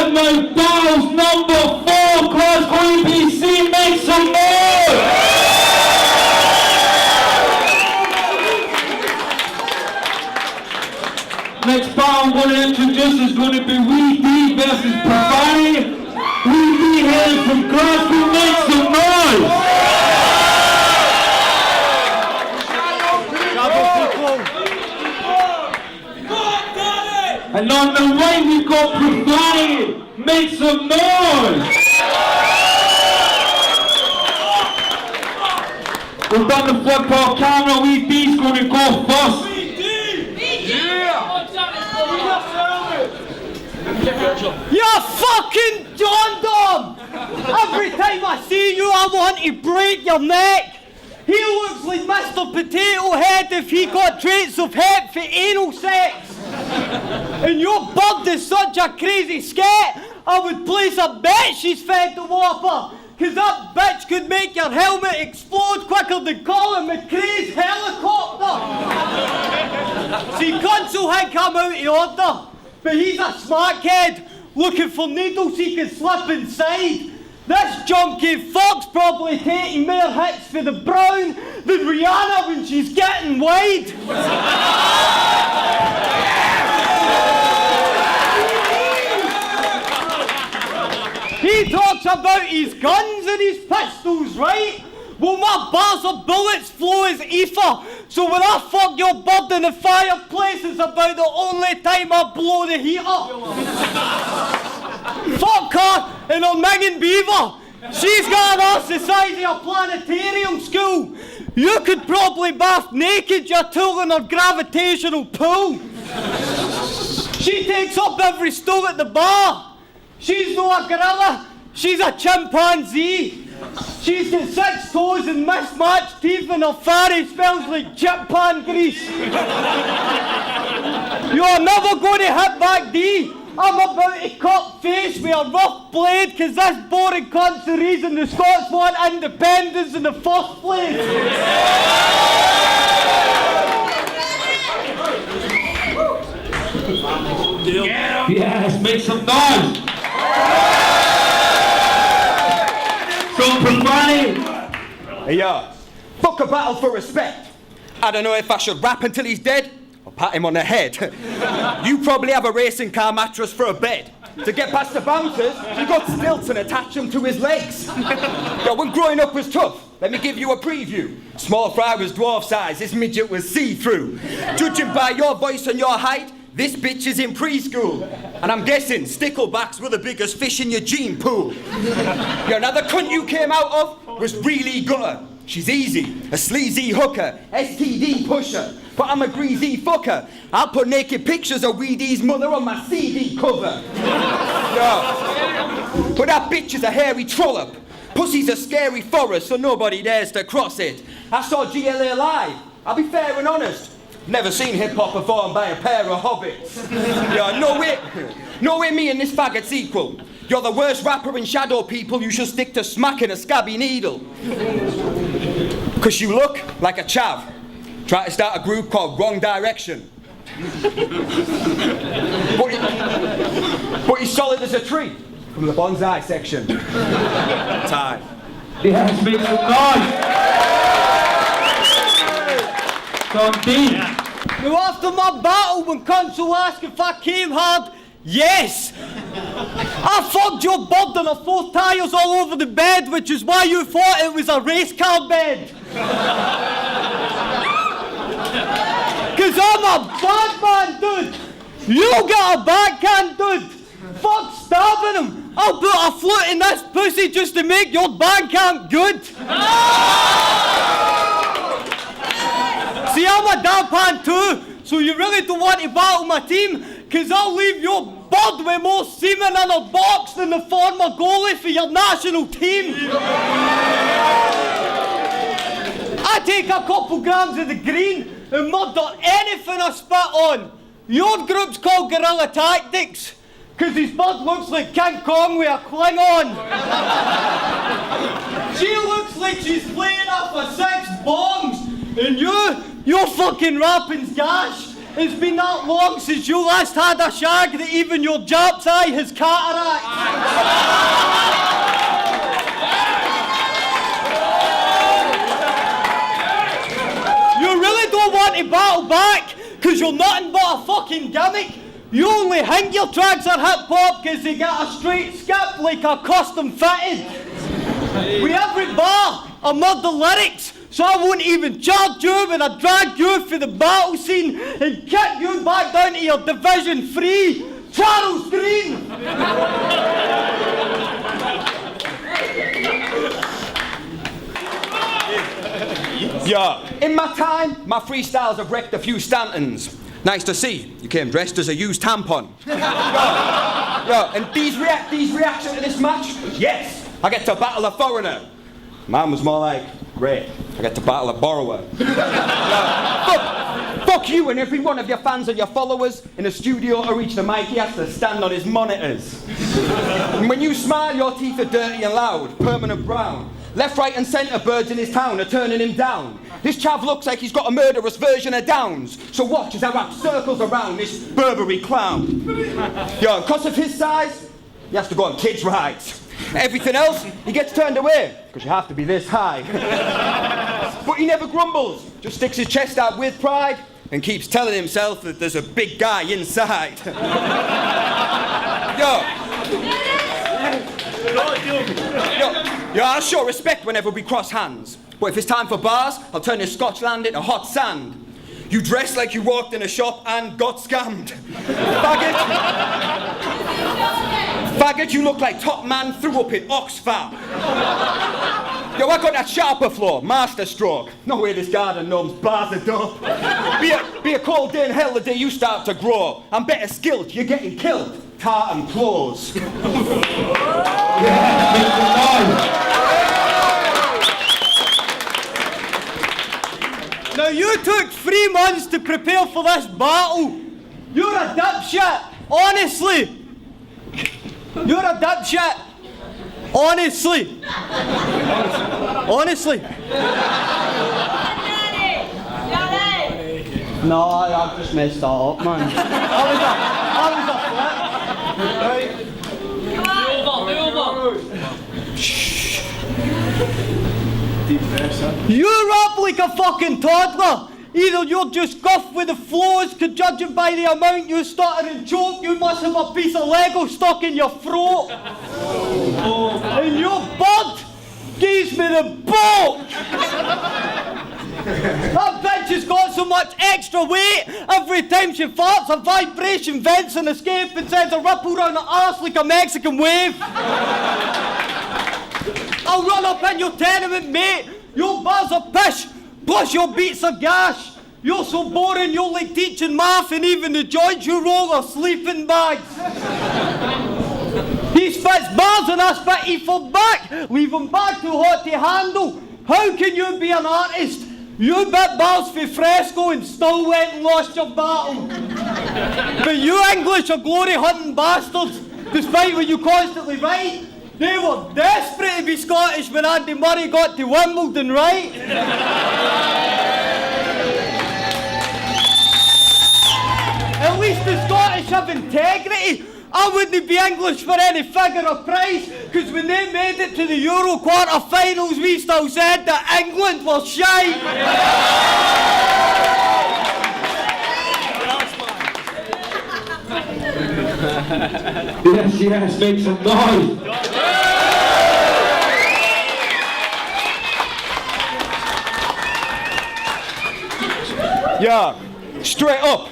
BADMOUTH Battles number 4, class IPC, make some noise! Next battle I'm going to introduce is going to be WD versus PROFANITY. WD hails from Glasgow, make some noise! And on the right we've got PROFANITY, make some noise! We've got the football camera, WD's going to go first. You're fucking John! Every time I see you, I want to break your neck. He looks like Mr. Potato Head if he got traits of hep for anal sex. And your bird is such a crazy scat, I would place a bet she's fed the whopper. Cause that bitch could make your helmet explode quicker than Colin McRae's helicopter. See, Consul had come out of order. But he's a smart kid, looking for needles he can slip inside. This junkie fuck's probably taking more hits for the brown than Rihanna when she's getting wide. He talks about his guns and his pistols, right? Well, my bars of bullets flow as ether, so when I fuck your bird in the fireplace, it's about the only time I blow the heater. Fuck her and her Megan Beaver. She's got an arse the size of a planetarium school. You could probably bath naked, you're tooling her gravitational pull. She takes up every stool at the bar. She's not a gorilla, she's a chimpanzee. She's got 6 toes and mismatched teeth and her farty smells like chip pan grease. You're never going to hit back D. I'm about to cut face with a rough blade cause this boring cunt's the reason the Scots want independence in the first place. Yes, make some noise! From PROFANITY. Hey, fuck a battle for respect. I don't know if I should rap until he's dead or pat him on the head. You probably have a racing car mattress for a bed. To get past the bouncers, you got stilts and attach them to his legs. When growing up was tough, let me give you a preview. Small fry was dwarf size, this midget was see-through. Judging by your voice and your height, this bitch is in preschool. And I'm guessing sticklebacks were the biggest fish in your gene pool. Now the cunt you came out of was really gutter. She's easy, a sleazy hooker, STD pusher. But I'm a greasy fucker. I'll put naked pictures of Weedy's mother on my CD cover. But that bitch is a hairy trollop. Pussy's a scary forest, so nobody dares to cross it. I saw GLA live. I'll be fair and honest. Never seen hip-hop performed by a pair of hobbits. No way me and this faggot's equal. You're the worst rapper in shadow people, you should stick to smacking a scabby needle. Cause you look like a chav. Try to start a group called Wrong Direction. But he's solid as a tree from the bonsai section. Time. Yes, make some noise! From D. Now after my battle, when Consul asked if I came hard, yes! I fucked your bird and I 4 tires all over the bed, which is why you thought it was a race car bed. Cause I'm a bad man, dude! You get a backhand, dude! Fuck stabbing him! I'll put a flute in this pussy just to make your backhand good! See, I'm a damn pan too, so you really don't want to battle my team, cause I'll leave your bird with more semen in her box than the former goalie for your national team. I take a couple grams of the green and murder anything I spit on. Your group's called Guerrilla Tactics, cause his bird looks like King Kong with a Klingon. She looks like she's playing off for 6 bongs, and you're fucking rapping's gash. It's been that long since you last had a shag that even your Jap's eye has cataract. You really don't want to battle back, because you're nothing but a fucking gimmick. You only think your tracks are hip-hop because they get a straight skip like a custom fitted. With every bar, I murder lyrics, so I won't even charge you when I drag you through the battle scene and kick you back down to your Division 3, Charles Green. Yeah, in my time, my freestyles have wrecked a few Stantons. Nice to see. You came dressed as a used tampon. Yeah, and these reaction to this match? Yes, I get to battle a foreigner. Mine was more like, great, I get to battle a borrower. Fuck you and every one of your fans and your followers. In a studio to reach the mic, he has to stand on his monitors. And when you smile, your teeth are dirty and loud, permanent brown. Left, right and centre birds in his town are turning him down. This chav looks like he's got a murderous version of Downs. So watch as I wrap circles around this Burberry clown. Yeah, because of his size, he has to go on kids' rides. Everything else, he gets turned away, because you have to be this high. But he never grumbles, just sticks his chest out with pride and keeps telling himself that there's a big guy inside. I'll show respect whenever we cross hands. But if it's time for bars, I'll turn your Scotch land into hot sand. You dress like you walked in a shop and got scammed. Faggot, you look like Top Man threw up in Oxfam. Yo, I got that sharper floor, master stroke. No way this garden gnome's bars are dope. Be a cold day in hell the day you start to grow. I'm better skilled, you're getting killed. Tartan claws. Now you took 3 months to prepare for this battle. You're a dipshit, honestly. You're a dipshit. Honestly. No, I've just messed that up, man. I was a flip. You rap like a fucking toddler. Either you're just guffed with the flows, cause judging by the amount you stutter and choke, you must have a piece of Lego stuck in your throat. And your bud gives me the bulk. That bitch has got so much extra weight, every time she farts a vibration vents and escape and sends a ripple round the arse like a Mexican wave. I'll run up in your tenement, mate. Your bars are pish, plus your beats are gash. You're so boring, you're like teaching math, and even the joints you roll are sleeping bags. He spits bars and I spit Eford back, leave him back too hot to handle. How can you be an artist? You bit bars for fresco and still went and lost your battle. But you English are glory hunting bastards, despite what you constantly write. They were desperate to be Scottish when Andy Murray got to Wimbledon, right? At least the Scottish have integrity. I wouldn't be English for any figure of price, because when they made it to the Euro quarter-finals, we still said that England was shite. Yes, make some noise. Yeah, straight up,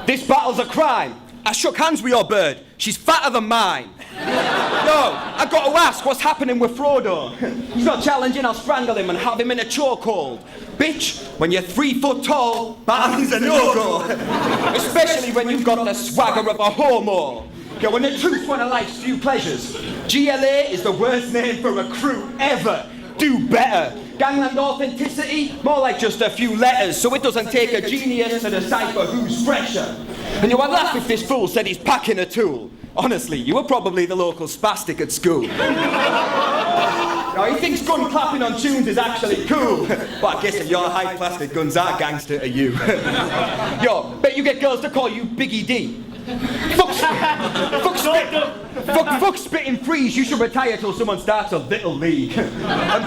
this battle's a crime. I shook hands with your bird. She's fatter than mine. Yo, I got to ask what's happening with Frodo. He's not challenging, I'll strangle him and have him in a chokehold. Bitch, when you're 3 foot tall, battling's a no-go. Especially when you've got the swagger of a homo. Yo, when the truth's one of life's few pleasures. GLA is the worst name for a crew ever. Do better. Gangland authenticity, more like just a few letters, so it doesn't take a genius to decipher who's fresher. And you would laugh if this fool said he's packing a tool. Honestly, you were probably the local spastic at school. Now, he thinks gun clapping on tunes is actually cool, but I guess if your high plastic guns are gangster to you. Yo, bet Bet you get girls to call you Biggie D. Fuck spitting freeze, you should retire till someone starts a little league. And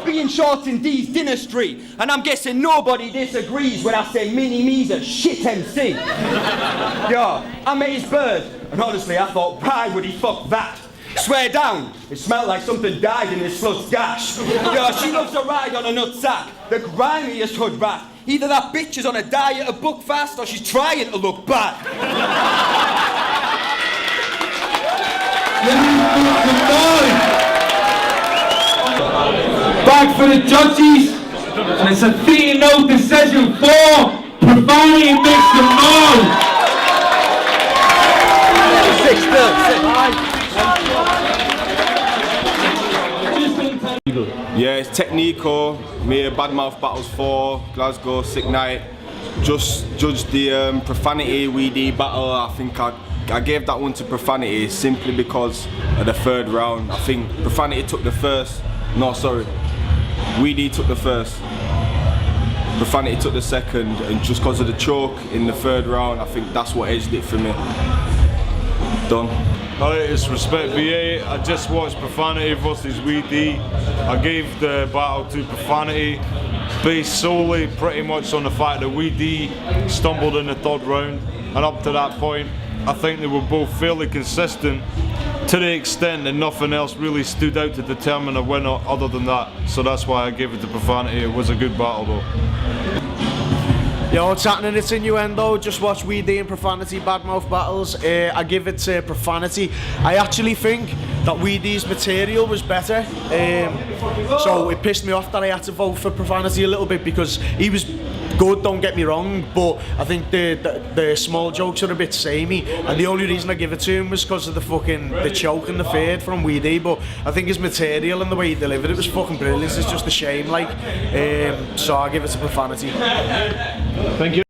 being short in D's dynasty. And I'm guessing nobody disagrees when I say Mini Me's a shit MC. Yo, I met his bird, and honestly I thought, why would he fuck that? Swear down, it smelled like something died in his slut's gash. Yo, she loves to ride on a nutsack, the grimiest hood rat. Either that bitch is on a diet of buck fast or she's trying to look bad. Back for the judges, and it's a 3-0 decision for Profanity. Makes some noise. 6-0. Yeah, it's Technico, me BADMOUTH Battles 4, Glasgow, Sick Night. Just judged the Profanity Weedy battle. I think I gave that one to Profanity simply because of the third round. I think Profanity took the first. No, sorry. Weedy took the first. Profanity took the second, and just because of the choke in the third round, I think that's what edged it for me. Done. Alright, it's Respect VA. I just watched Profanity versus Weedy. I gave the battle to Profanity based solely pretty much on the fact that Weedy stumbled in the third round, and up to that point I think they were both fairly consistent to the extent that nothing else really stood out to determine a winner other than that. So that's why I gave it to Profanity. It was a good battle though. Yo, what's happening? It's Innuendo. Just watch Weedy and Profanity BADMOUTH battles. I give it to Profanity. I actually think that Weedy's material was better. So it pissed me off that I had to vote for Profanity a little bit because he was good, don't get me wrong, but I think the small jokes are a bit samey, and the only reason I give it to him was because of the choke and the fade from Weedy. But I think his material and the way he delivered it was fucking brilliant. It's just a shame, like. So I give it to Profanity. Thank you.